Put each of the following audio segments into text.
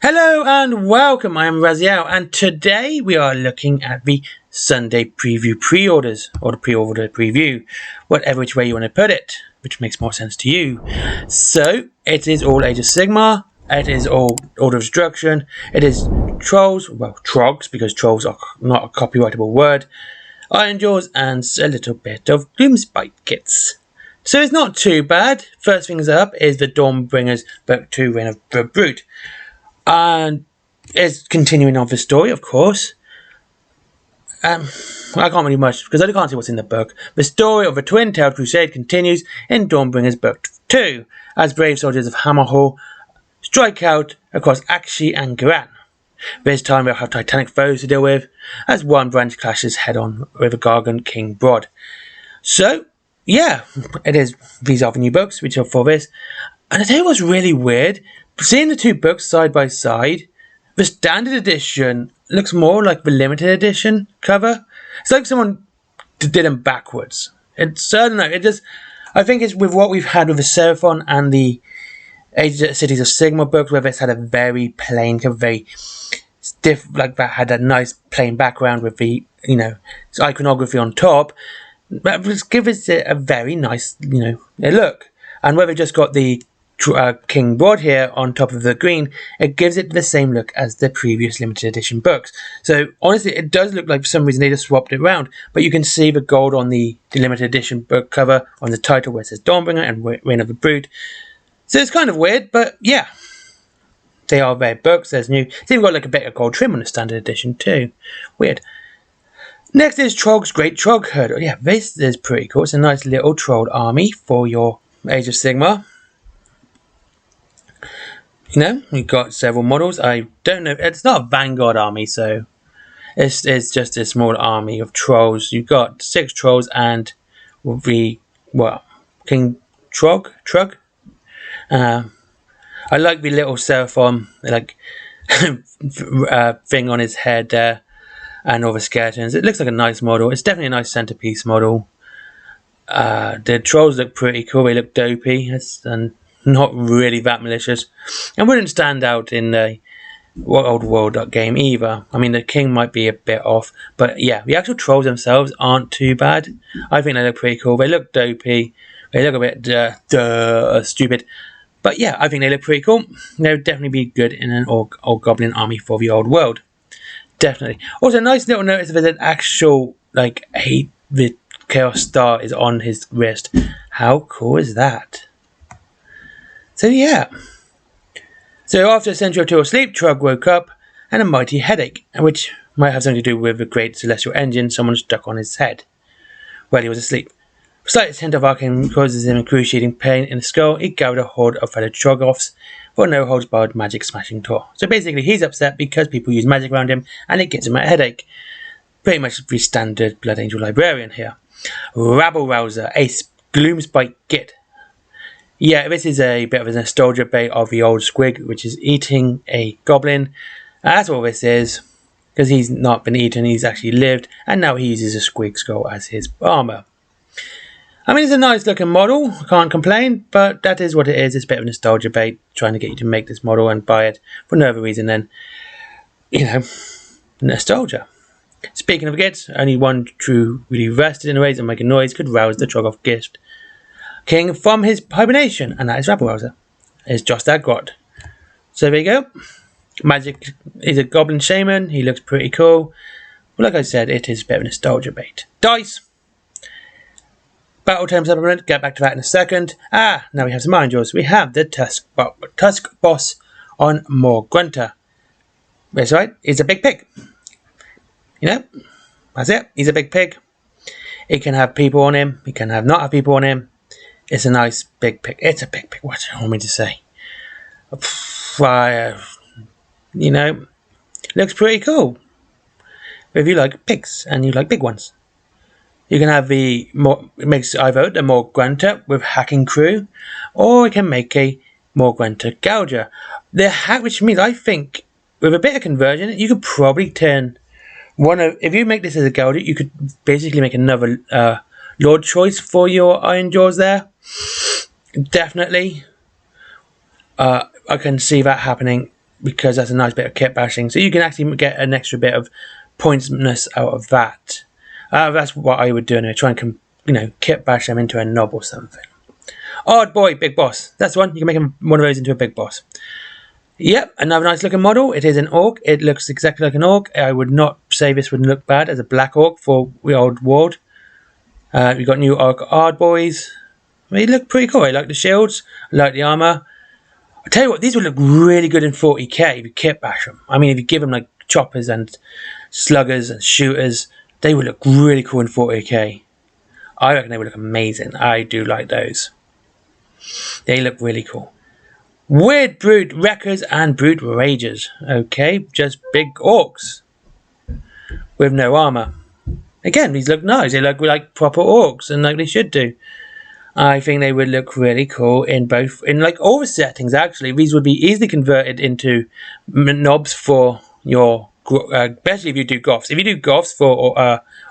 Hello and welcome, I am Raziel, and today we are looking at the Sunday preview pre-orders, or the pre-order preview, whatever which way you want to put it, which makes more sense to you. So, it is all Age of Sigmar, it is all Order of Destruction, it is Trolls, well, Trogs, because Trolls are not a copyrightable word, Iron Jaws, and a little bit of Gloomspite kits. So it's not too bad. First things up is the Dawnbringers Book 2 Reign of the Brute. And it's continuing on the story, of course. I can't really much because I can't see what's in the book. The story of the twin-tailed crusade continues in Dawnbringers Book 2 as brave soldiers of Hammerhall strike out across Akshi and Garan. This time they'll have titanic foes to deal with as one branch clashes head-on with the Gargant King Brod. So, yeah, these are the new books which are for this. And I tell you what's really weird. Seeing the two books side by side, the standard edition looks more like the limited edition cover. It's like someone did them backwards. It's I don't know. I think it's with what we've had with the Seraphon and the Cities of Sigmar books, where it's had a very plain, very stiff, like that had a nice plain background with the iconography on top. But just give it a very nice look. And where they just got the King Brod here on top of the green, it gives it the same look as the previous limited edition books. So honestly, it does look like for some reason they just swapped it around, but you can see the gold on the limited edition book cover on the title where it says Dawnbringer and Reign of the Brute. So it's kind of weird, but yeah, they are their books. There's new. It's even got like a bit of gold trim on the standard edition too. Weird. Next is Trogg's Great Trog Herd. Yeah, this is pretty cool. It's a nice little troll army for your Age of Sigmar. We've got several models. I don't know. It's not a Vanguard army, so it's just a small army of trolls. You've got 6 trolls and the King Trog. I like the little Seraphon, like thing on his head there, and all the skeletons. It looks like a nice model. It's definitely a nice centerpiece model. The trolls look pretty cool. They look dopey. And not really that malicious, and wouldn't stand out in the old world game either. I mean, the king might be a bit off, but yeah, the actual trolls themselves aren't too bad. I think they look pretty cool. They look dopey. They look a bit stupid, but yeah, I think they look pretty cool. They would definitely be good in an old goblin army for the old world. Definitely. Also, nice little notice that an actual the Chaos Star is on his wrist. How cool is that? So yeah. So after a century or two of sleep, Trog woke up and a mighty headache, which might have something to do with the great celestial engine someone stuck on his head while he was asleep. The slightest hint of arcane causes him excruciating pain in the skull. He gathered a horde of fellow Trogoffs for a no-holds-barred magic smashing tour. So basically, he's upset because people use magic around him and it gives him a headache. Pretty much the standard Blood Angel Librarian here. Rabble Rouser, a Gloomspite Git. Yeah, this is a bit of a nostalgia bait of the old squig, which is eating a goblin. That's all this is, because he's not been eaten, he's actually lived, and now he uses a squig skull as his armor. I mean, it's a nice looking model, can't complain, but that is what it is. It's a bit of a nostalgia bait, trying to get you to make this model and buy it for no other reason than, nostalgia. Speaking of gits, only one true really rested in a raise and make a noise could rouse the Trogoff gift king from his hibernation, and that is Rabble Rouser. It's just that god. So there you go. Magic is a goblin shaman. He looks pretty cool. Well, like I said, it is a bit of a nostalgia bait. Dice. Battle term supplement. Get back to that in a second. Now we have some Iron Jaws. We have the Tusk boss on More Grunter. That's right. He's a big pig. That's it. He's a big pig. He can have people on him. He can not have people on him. It's a nice big pig. It's a big pig. What do you want me to say? Looks pretty cool. If you like pigs and you like big ones, you can have it makes either the More Grunter with hacking crew, or it can make a More Grunter Gouger. Which means I think with a bit of conversion, you could probably turn if you make this as a Gouger, you could basically make another Lord choice for your Iron Jaws there. Definitely. I can see that happening because that's a nice bit of kit bashing. So you can actually get an extra bit of pointsness out of that. That's what I would do anyway. Try and kit bash them into a knob or something. Odd boy, big boss. That's the one. You can make him one of those into a big boss. Yep, another nice looking model. It is an orc. It looks exactly like an orc. I would not say this would look bad as a black orc for the old world. We've got new orc odd boys. They look pretty cool. I like the shields. I like the armor. I'll tell you what, these would look really good in 40k if you kit bash them. I mean, if you give them like choppers and sluggers and shooters, they would look really cool in 40k. I reckon they would look amazing. I do like those. They look really cool. Weird Brute Wreckers and Brute Ragers. Okay, just big orcs with no armor. Again, these look nice. They look like proper orcs and like they should do. I think they would look really cool in like all the settings actually. These would be easily converted into knobs for your, especially if you do goths. If you do goths for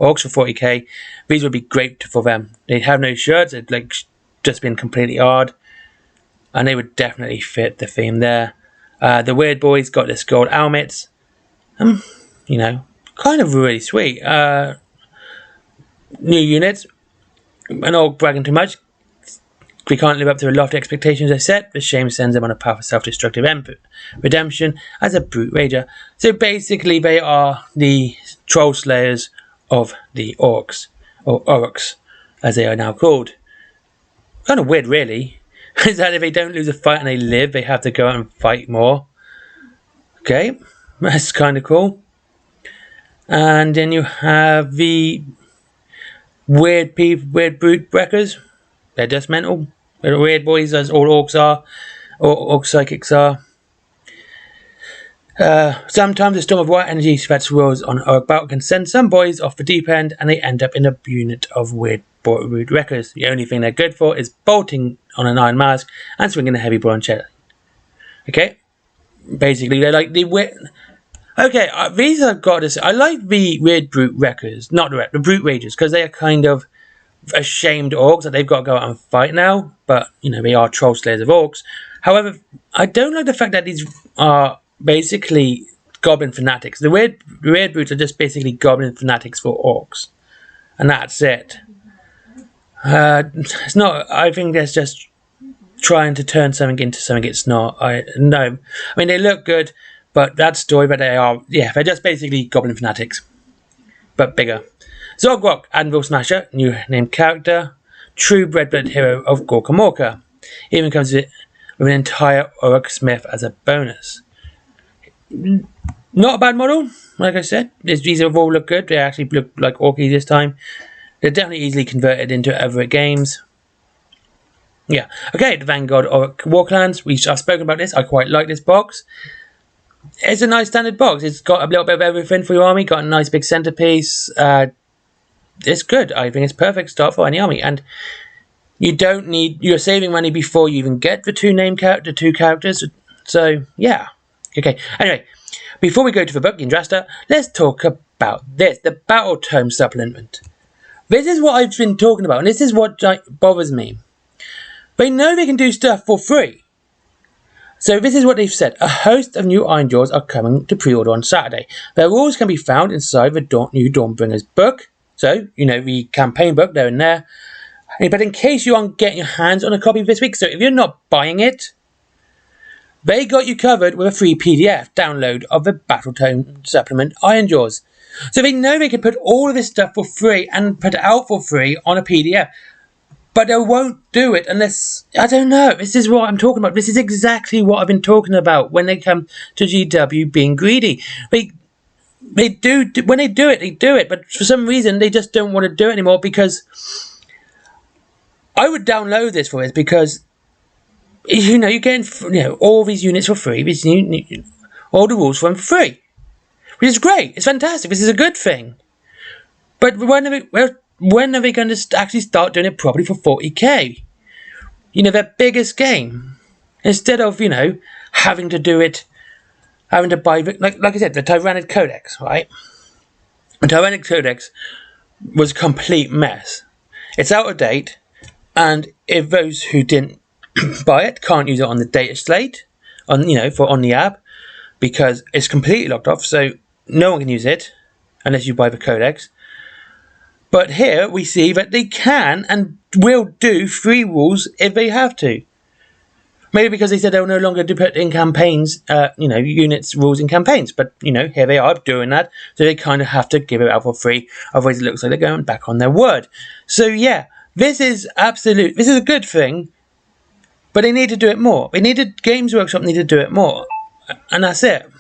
orcs for 40k, these would be great for them. They have no shirts. They'd like just been completely odd, and they would definitely fit the theme there. The weird boys got this gold helmets. Kind of really sweet. New units. I'm not bragging too much. We can't live up to the lofty expectations they set. The shame sends them on a path of self-destructive redemption as a brute rager. So basically, they are the troll slayers of the orcs, or orrucks, as they are now called. Kind of weird, really. Is that if they don't lose a fight and they live, they have to go out and fight more. Okay, that's kind of cool. And then you have the weird brute wreckers. They're just mental. They're weird boys, as all orcs are, or orc psychics are. Sometimes a storm of white energy that swirls on orc battle can send some boys off the deep end, and they end up in a unit of weird brute wreckers. The only thing they're good for is bolting on an iron mask and swinging a heavy bronze. Okay, basically they're like the weird. Okay, these I've got to say, I like the weird brute wreckers, not the brute ragers, because they are kind of ashamed orcs that they've got to go out and fight now, but they are troll slayers of orcs. However, I don't like the fact that these are basically goblin fanatics. The weird brutes are just basically goblin fanatics for orcs, and that's it. It's not. I think that's just trying to turn something into something it's not. No. I mean, they look good, but that story, but they're just basically goblin fanatics, but bigger. Zogrok, Anvil Smasher, new named character, true red-blooded hero of Gorkamorka. Even comes with an entire Orruck Smith as a bonus. Not a bad model, like I said. These have all look good. They actually look like orkies this time. They're definitely easily converted into other games. Yeah. Okay, the Vanguard Orruck War Clans. I've spoken about this. I quite like this box. It's a nice standard box. It's got a little bit of everything for your army. Got a nice big centerpiece. It's good. I think it's perfect start for any army, and you're saving money before you even get the two characters. So yeah. Okay. Anyway, before we go to the book Indrasta, let's talk about this, the Battle Tome supplement. This is what I've been talking about, and this is what bothers me. They know they can do stuff for free. So this is what they've said. A host of new Ironjaws are coming to pre-order on Saturday. Their rules can be found inside the new Dawnbringers book. So, the campaign book, they're in there. But in case you aren't getting your hands on a copy this week, so if you're not buying it, they got you covered with a free PDF download of the Battletome Supplement Ironjaws. So they know they can put all of this stuff for free and put it out for free on a PDF. But they won't do it unless, I don't know, this is what I'm talking about. This is exactly what I've been talking about when they come to GW being greedy. They do, when they do it, but for some reason they just don't want to do it anymore, because I would download this for it, because you're getting all these units for free, all the rules for them for free, which is great. It's fantastic. This is a good thing. But when are they going to actually start doing it properly for 40k? Their biggest game, instead of having to do it. Having to buy, like I said, the Tyranid Codex, right? The Tyranid Codex was a complete mess. It's out of date, and if those who didn't buy it can't use it on the data slate, on the app, because it's completely locked off, so no one can use it unless you buy the codex. But here we see that they can and will do free rules if they have to. Maybe because they said they'll no longer do put in campaigns, units rules in campaigns. But, here they are doing that. So they kind of have to give it out for free. Otherwise it looks like they're going back on their word. So yeah, this is a good thing. But they need to do it more. Games Workshop need to do it more. And that's it.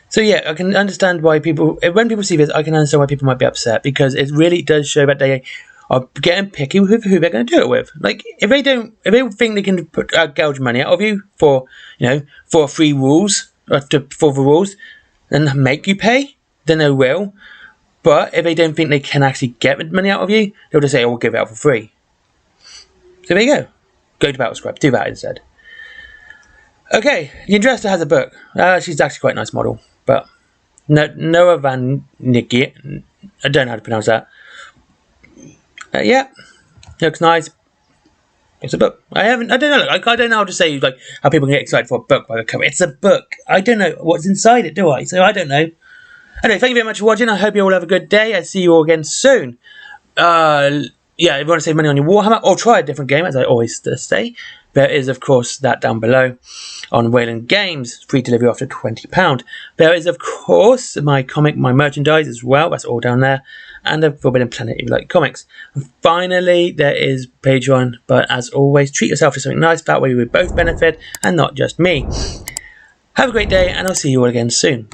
So yeah, I can understand why when people see this, I can understand why people might be upset. Because it really does show that they are getting picky with who they're going to do it with. Like, if they think they can gouge money out of you for free rules, for the rules, and make you pay, then they will. But if they don't think they can actually get the money out of you, they'll just say, "Oh, we'll give it out for free." So there you go. Go to Battle Scrap. Do that instead. Okay, the Andresta has a book. She's actually quite a nice model, but Noah Van Nicky. I don't know how to pronounce that. Yeah, looks nice. It's a book. I don't know. I don't know how to say how people can get excited for a book by the cover. It's a book. I don't know what's inside it, do I? So I don't know. Anyway, thank you very much for watching. I hope you all have a good day. I'll see you all again soon. Yeah, if you want to save money on your Warhammer, or try a different game, as I always say, there is, of course, that down below on Wayland Games, free delivery after £20. There is, of course, my merchandise as well. That's all down there. And the Forbidden Planet if you like comics. And finally, there is Patreon. But as always, treat yourself to something nice. That way we both benefit, and not just me. Have a great day, and I'll see you all again soon.